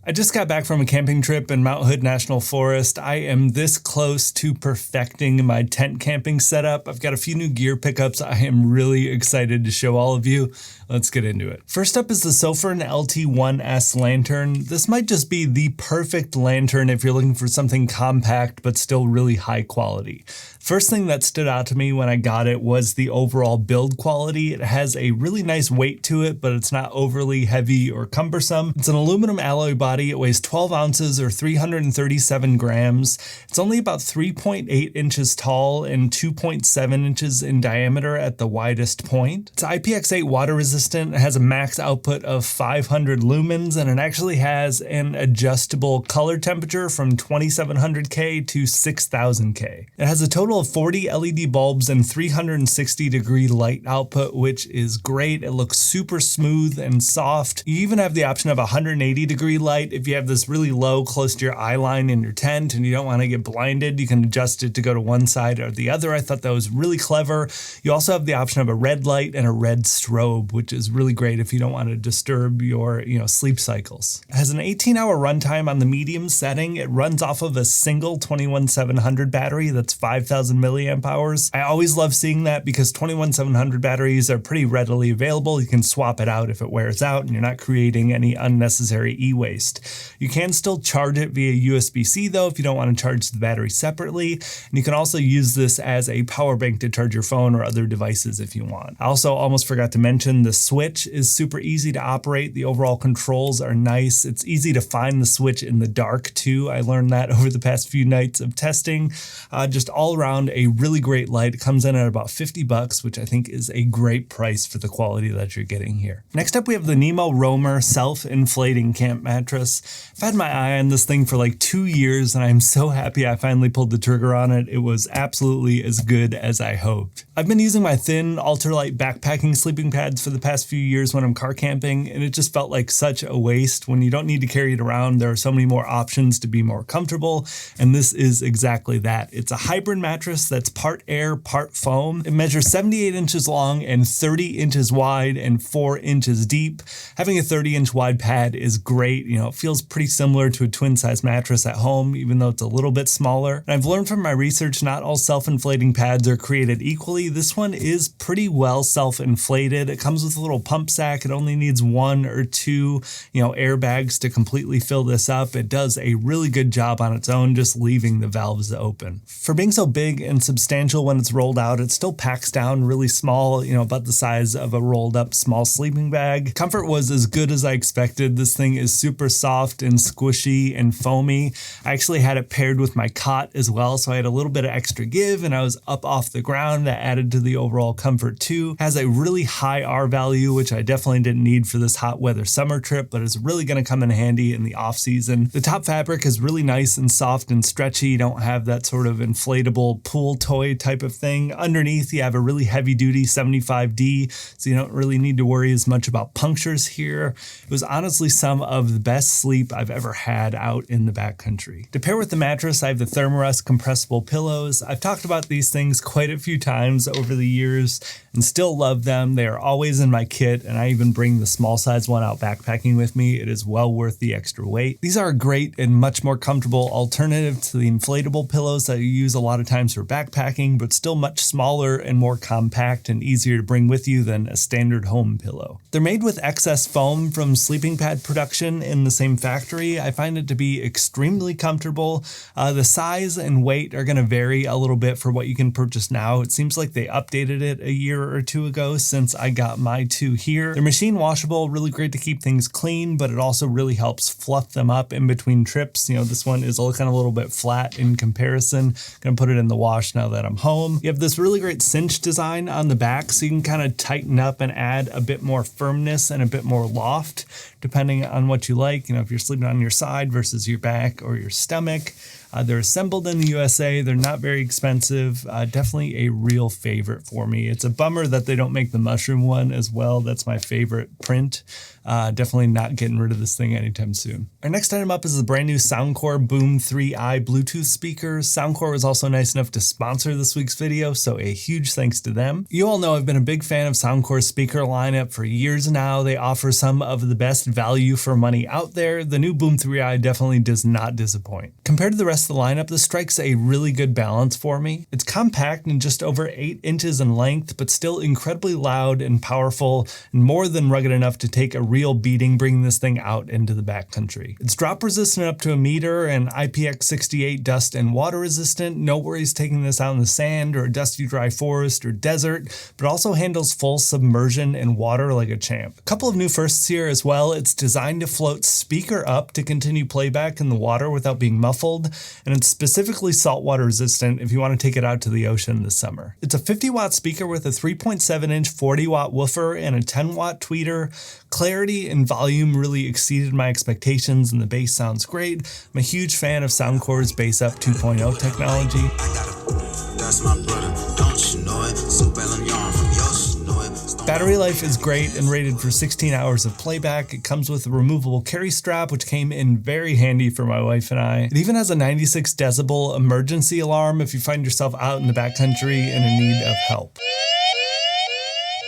I just got back from a camping trip in Mount Hood National Forest. I am this close to perfecting my tent camping setup. I've got a few new gear pickups I am really excited to show all of you. Let's get into it. First up is the Sofirn LT1S lantern. This might just be the perfect lantern if you're looking for something compact but still really high quality. First thing that stood out to me when I got it was the overall build quality. It has a really nice weight to it, but it's not overly heavy or cumbersome. It's an aluminum alloy body. It weighs 12 ounces or 337 grams. It's only about 3.8 inches tall and 2.7 inches in diameter at the widest point. It's IPX8 water resistant. It has a max output of 500 lumens, and it actually has an adjustable color temperature from 2700K to 6000K. It has a total of 40 LED bulbs and 360-degree light output, which is great. It looks super smooth and soft. You even have the option of 180-degree light. If you have this really low, close to your eye line in your tent and you don't want to get blinded, you can adjust it to go to one side or the other. I thought that was really clever. You also have the option of a red light and a red strobe, which is really great if you don't want to disturb your sleep cycles. It has an 18-hour runtime on the medium setting. It runs off of a single 21700 battery that's 5,000 milliamp hours. I always love seeing that because 21700 batteries are pretty readily available. You can swap it out if it wears out and you're not creating any unnecessary e-waste. You can still charge it via USB-C though if you don't want to charge the battery separately. And you can also use this as a power bank to charge your phone or other devices if you want. I also almost forgot to mention the switch is super easy to operate. The overall controls are nice. It's easy to find the switch in the dark too. I learned that over the past few nights of testing. Just all around a really great light. It comes in at about $50, which I think is a great price for the quality that you're getting here. Next up, we have the NEMO Roamer Self-Inflating Camp Mattress. I've had my eye on this thing for like 2 years, and I'm so happy I finally pulled the trigger on it. It was absolutely as good as I hoped. I've been using my thin ultralight backpacking sleeping pads for the past few years when I'm car camping, and it just felt like such a waste. When you don't need to carry it around, there are so many more options to be more comfortable, and this is exactly that. It's a hybrid mattress that's part air, part foam. It measures 78 inches long and 30 inches wide and 4 inches deep. Having a 30-inch wide pad is great. It feels pretty similar to a twin-size mattress at home, even though it's a little bit smaller. And I've learned from my research, not all self-inflating pads are created equally. This one is pretty well self-inflated. It comes with a little pump sack. It only needs 1 or 2, airbags to completely fill this up. It does a really good job on its own, just leaving the valves open. For being so big and substantial when it's rolled out, it still packs down really small, about the size of a rolled up small sleeping bag. Comfort was as good as I expected. This thing is super soft and squishy and foamy. I actually had it paired with my cot as well, so I had a little bit of extra give and I was up off the ground. That added to the overall comfort too. Has a really high R value, which I definitely didn't need for this hot weather summer trip, but it's really going to come in handy in the off season. The top fabric is really nice and soft and stretchy. You don't have that sort of inflatable pool toy type of thing. Underneath, you have a really heavy duty 75D, so you don't really need to worry as much about punctures here. It was honestly some of the best sleep I've ever had out in the backcountry. To pair with the mattress, I have the Thermarest compressible pillows. I've talked about these things quite a few times over the years and still love them. They are always in my kit, and I even bring the small size one out backpacking with me. It is well worth the extra weight. These are a great and much more comfortable alternative to the inflatable pillows that you use a lot of times for backpacking, but still much smaller and more compact and easier to bring with you than a standard home pillow. They're made with excess foam from sleeping pad production in the same factory. I find it to be extremely comfortable. The size and weight are going to vary a little bit for what you can purchase now. It seems like they updated it a year or two ago since I got my two here. They're machine washable, really great to keep things clean, but it also really helps fluff them up in between trips. This one is looking a little bit flat in comparison. Gonna put it in the wash now that I'm home. You have this really great cinch design on the back, so you can kind of tighten up and add a bit more firmness and a bit more loft, depending on what you like. If you're sleeping on your side versus your back or your stomach. They're assembled in the USA. They're not very expensive. Definitely a real favorite for me. It's a bummer that they don't make the mushroom one as well. That's my favorite print. Definitely not getting rid of this thing anytime soon. Our next item up is the brand new Soundcore Boom 3i Bluetooth speakers. Soundcore was also nice enough to sponsor this week's video, so a huge thanks to them. You all know I've been a big fan of Soundcore's speaker lineup for years now. They offer some of the best value for money out there. The new Boom 3i definitely does not disappoint. Compared to the rest of the lineup, this strikes a really good balance for me. It's compact and just over 8 inches in length, but still incredibly loud and powerful, and more than rugged enough to take a real beating bringing this thing out into the backcountry. It's drop resistant up to 1 meter and IPX68 dust and water resistant. No worries taking this out in the sand or dusty dry forest or desert, but also handles full submersion in water like a champ. A couple of new firsts here as well. It's designed to float speaker up to continue playback in the water without being muffled, and it's specifically saltwater resistant if you want to take it out to the ocean this summer. It's a 50-watt speaker with a 3.7-inch 40-watt woofer and a 10-watt tweeter. Clarity and volume really exceeded my expectations and the bass sounds great. I'm a huge fan of Soundcore's Bass Up 2.0 technology. Battery life is great and rated for 16 hours of playback. It comes with a removable carry strap, which came in very handy for my wife and I. It even has a 96 decibel emergency alarm if you find yourself out in the backcountry and in need of help.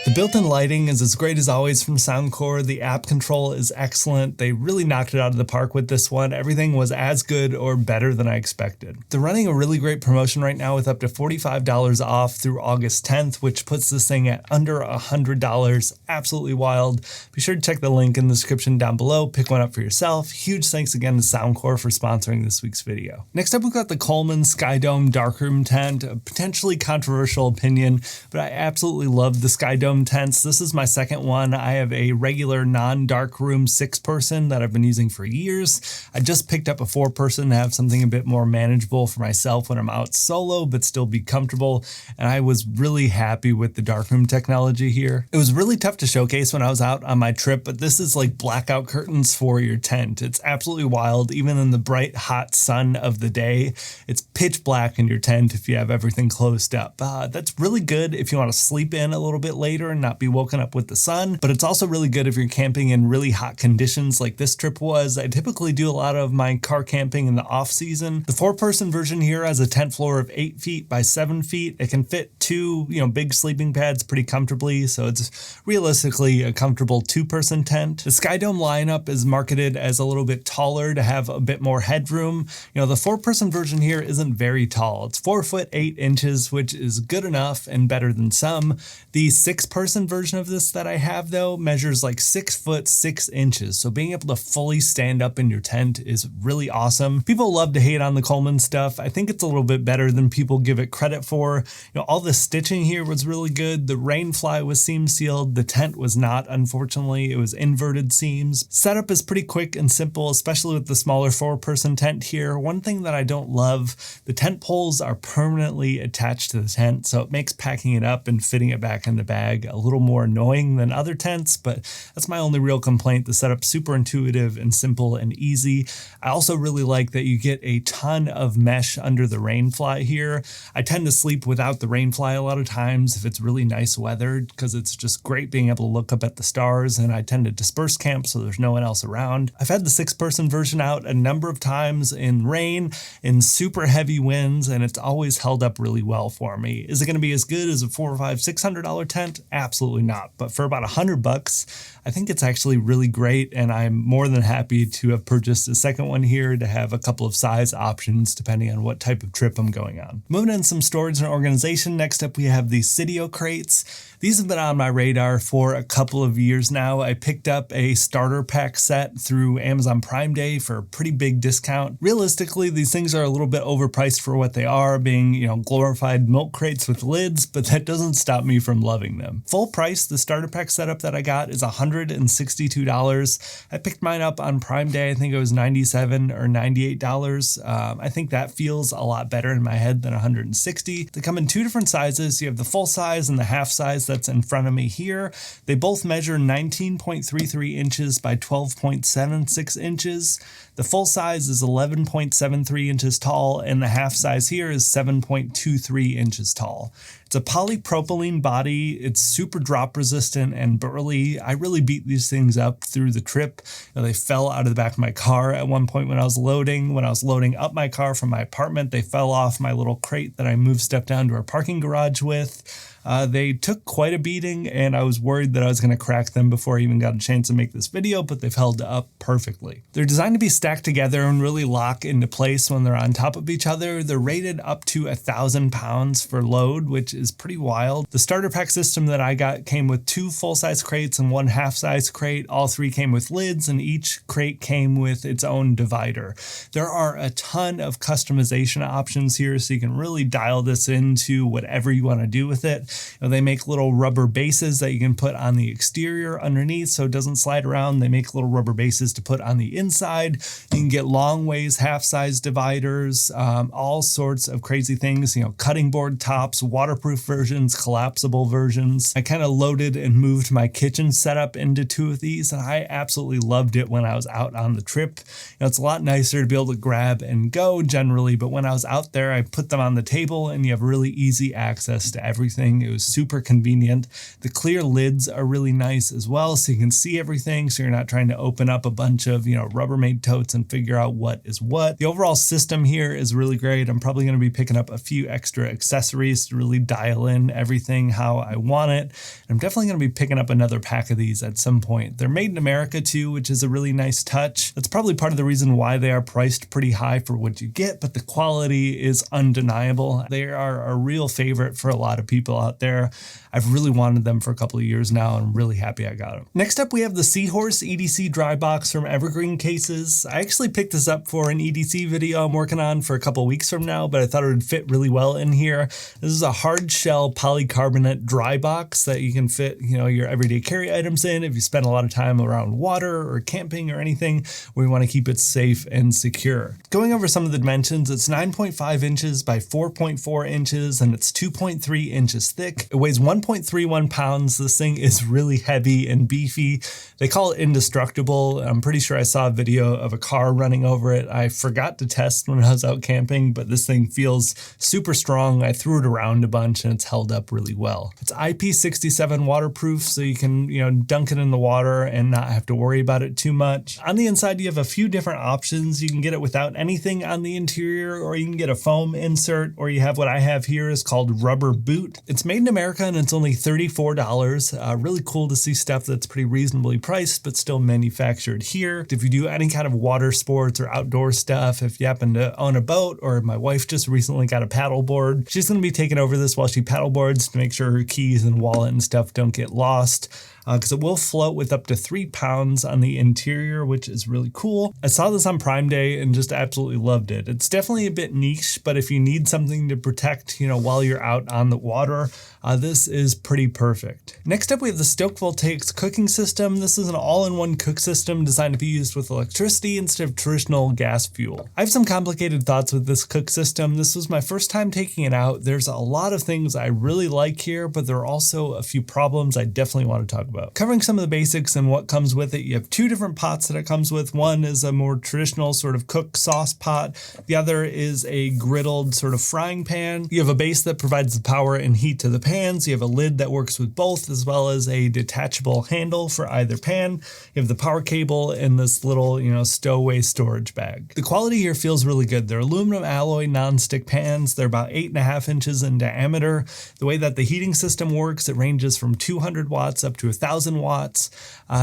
The built-in lighting is as great as always from Soundcore. The app control is excellent. They really knocked it out of the park with this one. Everything was as good or better than I expected. They're running a really great promotion right now with up to $45 off through August 10th, which puts this thing at under $100. Absolutely wild. Be sure to check the link in the description down below. Pick one up for yourself. Huge thanks again to Soundcore for sponsoring this week's video. Next up, we've got the Coleman Skydome Darkroom tent. A potentially controversial opinion, but I absolutely love the Skydome tents. This is my second one. I have a regular non-dark room 6-person that I've been using for years. I just picked up a 4-person to have something a bit more manageable for myself when I'm out solo, but still be comfortable. And I was really happy with the darkroom technology here. It was really tough to showcase when I was out on my trip, but this is like blackout curtains for your tent. It's absolutely wild. Even in the bright, hot sun of the day, it's pitch black in your tent if you have everything closed up. That's really good if you want to sleep in a little bit later and not be woken up with the sun, but it's also really good if you're camping in really hot conditions like this trip was. I typically do a lot of my car camping in the off season. The 4-person version here has a tent floor of 8 feet by 7 feet. It can fit 2, big sleeping pads pretty comfortably, so it's realistically a comfortable 2-person tent. The Skydome lineup is marketed as a little bit taller to have a bit more headroom. The 4-person version here isn't very tall. It's 4 foot 8 inches, which is good enough and better than some. The 6-person version of this that I have though measures like 6 foot 6 inches. So being able to fully stand up in your tent is really awesome. People love to hate on the Coleman stuff. I think it's a little bit better than people give it credit for. All the stitching here was really good. The rainfly was seam sealed. The tent was not, unfortunately. It was inverted seams. Setup is pretty quick and simple, especially with the smaller 4-person tent here. One thing that I don't love, the tent poles are permanently attached to the tent, so it makes packing it up and fitting it back in the bag a little more annoying than other tents, but that's my only real complaint. The setup's super intuitive and simple and easy. I also really like that you get a ton of mesh under the rainfly here. I tend to sleep without the rainfly a lot of times if it's really nice weather, because it's just great being able to look up at the stars, and I tend to disperse camp so there's no one else around. I've had the 6-person version out a number of times in rain, in super heavy winds, and it's always held up really well for me. Is it going to be as good as a $400, $500, $600 tent? Absolutely not. But for about $100, I think it's actually really great, and I'm more than happy to have purchased a second one here to have a couple of size options depending on what type of trip I'm going on. Moving in some storage and organization, next up we have the Sidio crates. These have been on my radar for a couple of years now. I picked up a starter pack set through Amazon Prime Day for a pretty big discount. Realistically, these things are a little bit overpriced for what they are, being, glorified milk crates with lids, but that doesn't stop me from loving them. Full price, the starter pack setup that I got is $162. I picked mine up on Prime Day. I think it was $97 or $98. I think that feels a lot better in my head than $160. They come in two different sizes. You have the full size and the half size that's in front of me here. They both measure 19.33 inches by 12.76 inches. The full size is 11.73 inches tall, and the half size here is 7.23 inches tall. It's a polypropylene body. It's super drop resistant and burly. I really beat these things up through the trip. They fell out of the back of my car at one point when I was loading. When I was loading up my car from my apartment, they fell off my little crate that I moved stuff down to our parking garage with. They took quite a beating, and I was worried that I was going to crack them before I even got a chance to make this video, but they've held up perfectly. They're designed to be stacked together and really lock into place when they're on top of each other. They're rated up to 1,000 pounds for load, which is pretty wild. The starter pack system that I got came with 2 full-size crates and 1 half-size crate. All 3 came with lids, and each crate came with its own divider. There are a ton of customization options here, so you can really dial this into whatever you want to do with it. They make little rubber bases that you can put on the exterior underneath so it doesn't slide around. They make little rubber bases to put on the inside. You can get long ways, half-size dividers, all sorts of crazy things, cutting board tops, waterproof versions, collapsible versions. I kind of loaded and moved my kitchen setup into 2 of these, and I absolutely loved it when I was out on the trip. It's a lot nicer to be able to grab and go generally, but when I was out there, I put them on the table and you have really easy access to everything. It was super convenient. The clear lids are really nice as well, so you can see everything, so you're not trying to open up a bunch of, Rubbermaid totes and figure out what is what. The overall system here is really great. I'm probably going to be picking up a few extra accessories to really dial in everything how I want it. I'm definitely going to be picking up another pack of these at some point. They're made in America too, which is a really nice touch. That's probably part of the reason why they are priced pretty high for what you get, but the quality is undeniable. They are a real favorite for a lot of people out there. I've really wanted them for a couple of years now, and I'm really happy I got them. Next up, we have the Seahorse EDC Drybox from Evergreen Cases. I actually picked this up for an EDC video I'm working on for a couple of weeks from now, but I thought it would fit really well in here. This is a hard shell polycarbonate dry box that you can fit, your everyday carry items in if you spend a lot of time around water or camping or anything where you want to keep it safe and secure. Going over some of the dimensions, it's 9.5 inches by 4.4 inches, and it's 2.3 inches thick. It weighs 1.31 pounds. This thing is really heavy and beefy. They call it indestructible. I'm pretty sure I saw a video of a car running over it. I forgot to test when I was out camping, but this thing feels super strong. I threw it around a bunch and it's held up really well. It's IP67 waterproof, so you can, dunk it in the water and not have to worry about it too much. On the inside, you have a few different options. You can get it without anything on the interior, or you can get a foam insert, or you have what I have here is called rubber boot. It's made in America and it's only $34. Really cool to see stuff that's pretty reasonably priced, but still manufactured here. If you do any kind of water sports or outdoor stuff, if you happen to own a boat, or my wife just recently got a paddleboard, she's going to be taking over this while she paddleboards to make sure her keys and wallet and stuff don't get lost. Because it will float with up to 3 pounds on the interior, which is really cool. I saw this on Prime Day and just absolutely loved it. It's definitely a bit niche, but if you need something to protect, while you're out on the water, this is pretty perfect. Next up, we have the Stoke Voltaics cooking system. This is an all-in-one cook system designed to be used with electricity instead of traditional gas fuel. I have some complicated thoughts with this cook system. This was my first time taking it out. There's a lot of things I really like here, but there are also a few problems I definitely want to talk about. Covering some of the basics and what comes with it, you have 2 different pots that it comes with. One is a more traditional sort of cook sauce pot. The other is a griddled sort of frying pan. You have a base that provides the power and heat to the pans. You have a lid that works with both, as well as a detachable handle for either pan. You have the power cable and this little, stowaway storage bag. The quality here feels really good. They're aluminum alloy non-stick pans. They're about 8.5 inches in diameter. The way that the heating system works, it ranges from 200 watts up to 1,000 watts.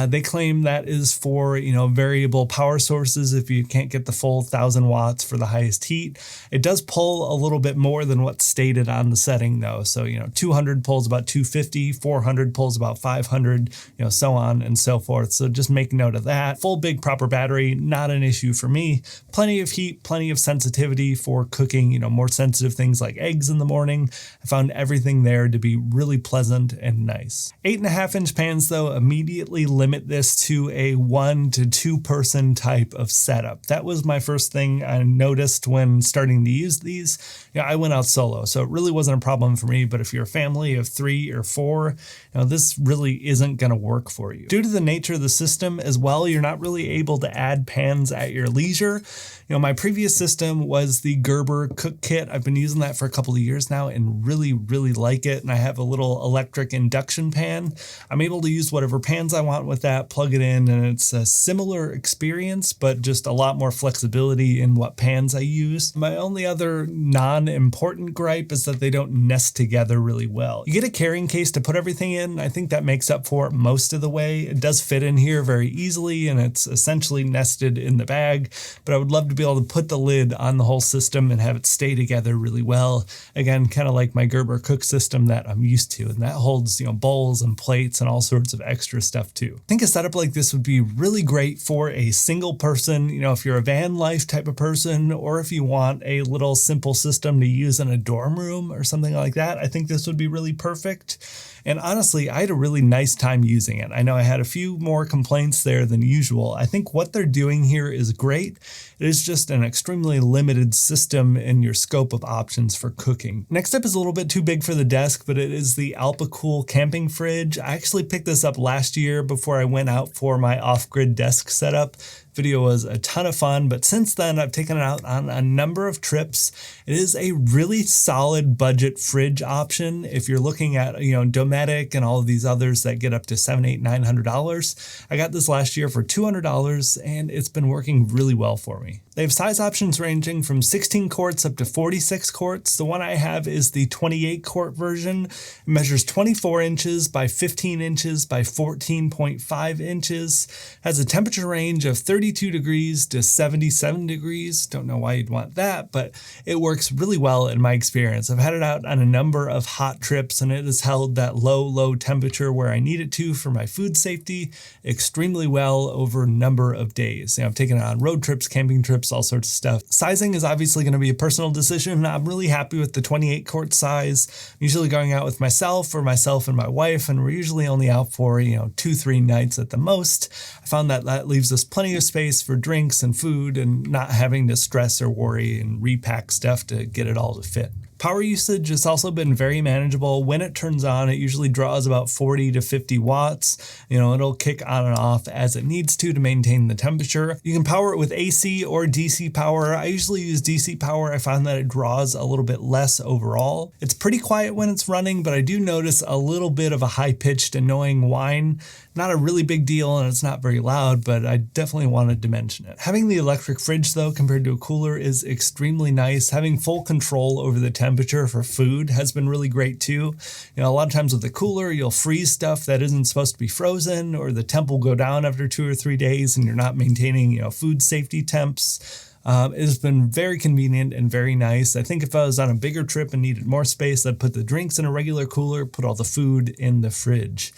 They claim that is for, variable power sources if you can't get the full 1,000 watts for the highest heat. It does pull a little bit more than what's stated on the setting though. So, 200 pulls about 250, 400 pulls about 500, so on and so forth. So just make note of that. Full big proper battery, not an issue for me. Plenty of heat, plenty of sensitivity for cooking, more sensitive things like eggs in the morning. I found everything there to be really pleasant and nice. 8.5-inch pans though immediately limit this to a 1 to 2 person type of setup. That was my first thing I noticed when starting to use these. I went out solo, so it really wasn't a problem for me, but if you're a family of 3 or 4, this really isn't going to work for you. Due to the nature of the system as well, you're not really able to add pans at your leisure. My previous system was the Gerber cook kit. I've been using that for a couple of years now and really, really like it. And I have a little electric induction pan. I'm able to use whatever pans I want with that, plug it in, and it's a similar experience, but just a lot more flexibility in what pans I use. My only other non-important gripe is that they don't nest together really well. You get a carrying case to put everything in. I think that makes up for it most of the way. It does fit in here very easily and it's essentially nested in the bag, but I would love to be able to put the lid on the whole system and have it stay together really well. Again, kind of like my Gerber cook system that I'm used to, and that holds, bowls and plates and all sorts of extra stuff too. I think a setup like this would be really great for a single person, if you're a van life type of person, or if you want a little simple system to use in a dorm room or something like that. I think this would be really perfect. And honestly, I had a really nice time using it. I know I had a few more complaints there than usual. I think what they're doing here is great. It is just an extremely limited system in your scope of options for cooking. Next up is a little bit too big for the desk, but it is the Alpicool camping fridge. I actually picked this up last year before I went out for my off-grid desk setup. Video was a ton of fun, but since then I've taken it out on a number of trips. It is a really solid budget fridge option. If you're looking at, Dometic and all of these others that get up to $700, $800, $900, I got this last year for $200 and it's been working really well for me. They have size options ranging from 16 quarts up to 46 quarts. The one I have is the 28 quart version. It measures 24 inches by 15 inches by 14.5 inches. Has a temperature range of 32 degrees to 77 degrees. Don't know why you'd want that, but it works really well in my experience. I've had it out on a number of hot trips and it has held that low temperature where I need it to for my food safety extremely well over a number of days. I've taken it on road trips, camping trips, all sorts of stuff. Sizing is obviously going to be a personal decision. I'm really happy with the 28 quart size. I'm usually going out with myself and my wife, and we're usually only out for, 2-3 nights at the most. I found that leaves us plenty of space for drinks and food and not having to stress or worry and repack stuff to get it all to fit. Power usage has also been very manageable. When it turns on, it usually draws about 40 to 50 watts. It'll kick on and off as it needs to maintain the temperature. You can power it with AC or DC power. I usually use DC power. I find that it draws a little bit less overall. It's pretty quiet when it's running, but I do notice a little bit of a high-pitched, annoying whine. Not a really big deal and it's not very loud, but I definitely wanted to mention it. Having the electric fridge though, compared to a cooler, is extremely nice. Having full control over the temperature for food has been really great too. A lot of times with the cooler, you'll freeze stuff that isn't supposed to be frozen, or the temp will go down after 2 or 3 days and you're not maintaining, food safety temps. It has been very convenient and very nice. I think if I was on a bigger trip and needed more space, I'd put the drinks in a regular cooler, put all the food in the fridge.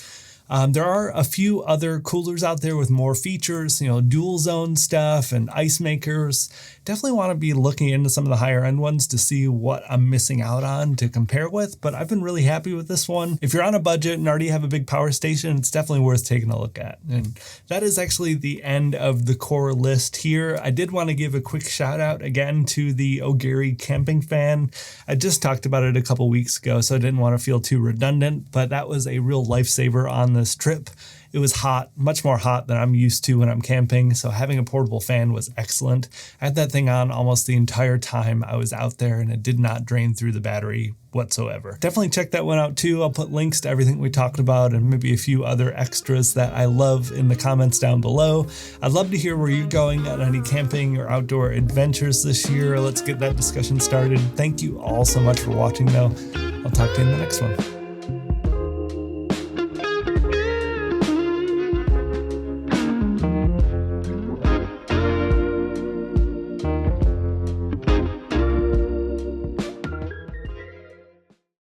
There are a few other coolers out there with more features, dual zone stuff and ice makers. Definitely want to be looking into some of the higher end ones to see what I'm missing out on to compare with, but I've been really happy with this one. If you're on a budget and already have a big power station, it's definitely worth taking a look at. And that is actually the end of the core list here. I did want to give a quick shout out again to the OGERY camping fan. I just talked about it a couple weeks ago, so I didn't want to feel too redundant, but that was a real lifesaver on this trip. It was hot, much more hot than I'm used to when I'm camping, so having a portable fan was excellent. I had that thing on almost the entire time I was out there, and it did not drain through the battery whatsoever. Definitely check that one out too. I'll put links to everything we talked about and maybe a few other extras that I love in the comments down below. I'd love to hear where you're going on any camping or outdoor adventures this year. Let's get that discussion started. Thank you all so much for watching though. I'll talk to you in the next one.